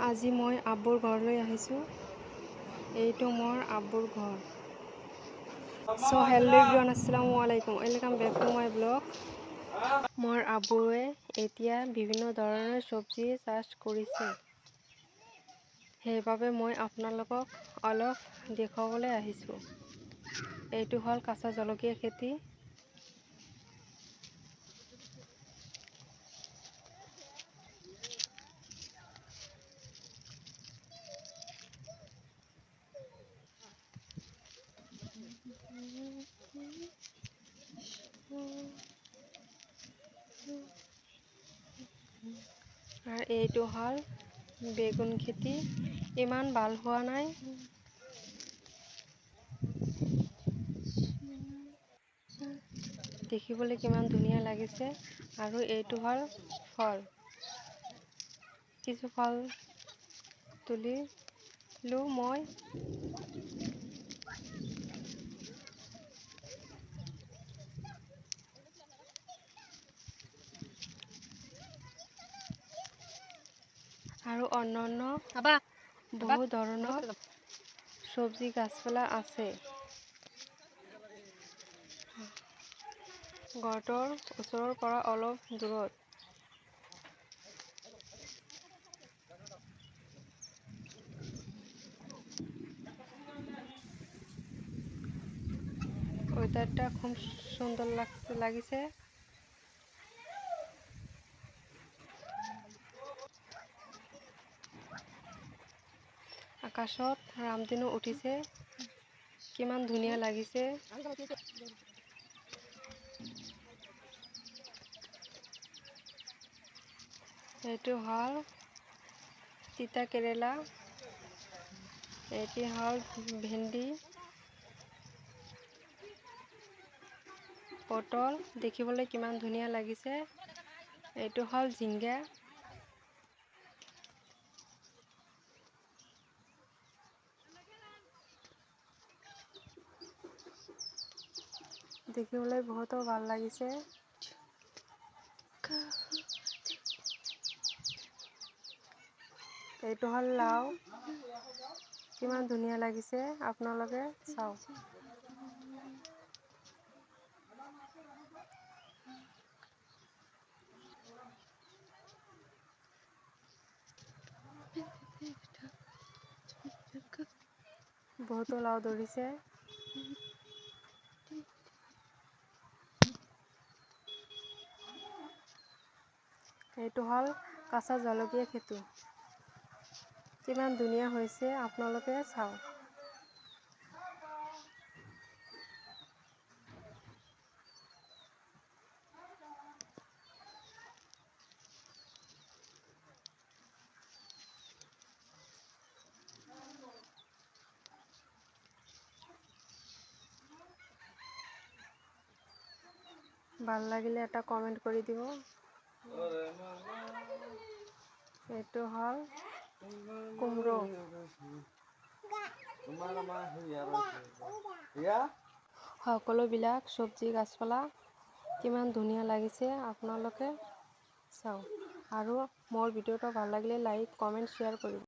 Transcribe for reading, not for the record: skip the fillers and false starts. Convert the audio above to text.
আজি মই আব্বুৰ ঘৰলৈ আহিছোঁ। এইটো মোৰ আব্বুৰ ঘৰ। সো হেল্ল এভৰিৱান, আসসালামু আলাইকুম, welcome back to my blog. মোৰ আব্বুৱে এতিয়া বিভিন্ন ধৰণৰ চব্জি চাষ কৰিছে, সেইবাবে মই আপোনালোকক অলপ দেখুৱাবলৈ আহিছোঁ। এইটো হ'ল কাঁচা জলকীয়া খেতি। আৰ এইটো হ'ল বেগুন খেতি। ইমান ভাল হোৱা নাই, দেখিবলৈ কিমান ধুনীয়া লাগিছে। আৰু এইটো হ'ল ফল, কিছু ফল তুলিলোঁ মই। আৰু অন্যান্য বহু ধৰণৰ চব্জি গাছপালা আছে। ঘৰটোৰ ওচৰৰ পৰা অলপ দূৰত। ওয়েদাৰটা খুব সুন্দৰ লাগিছে। আকাশত ৰামধেনু উঠিছে, কিমান ধুনীয়া লাগিছে। এইটো হ'ল তিতা কেৰেলা, এইটো হ'ল ভেন্দি, পটল, দেখিবলৈ কিমান ধুনীয়া লাগিছে। এইটো হ'ল জিংগা, দেখিবলৈ বহুতো ভাল লাগিছে। এইটো হ'ল লাও, কিমান ধুনীয়া লাগিছে, আপোনালোকে চাওক। বহুতো লাও ধৰিছে। এইটো হ'ল কাঁচা জলকীয়া খেতি, কিমান ধুনীয়া হৈছে, আপোনালোকে চাওক। ভাল লাগিলে এটা কমেন্ট কৰি দিব। এইটো হ'ল কুমড়ো, সকলোবিলাক চব্জি গাছপালা কিমান ধুনীয়া লাগিছে, আপোনালোকে চাওক। আৰু মোৰ ভিডিঅ'টো ভাল লাগিলে লাইক, কমেণ্ট, শ্বেয়াৰ কৰিব।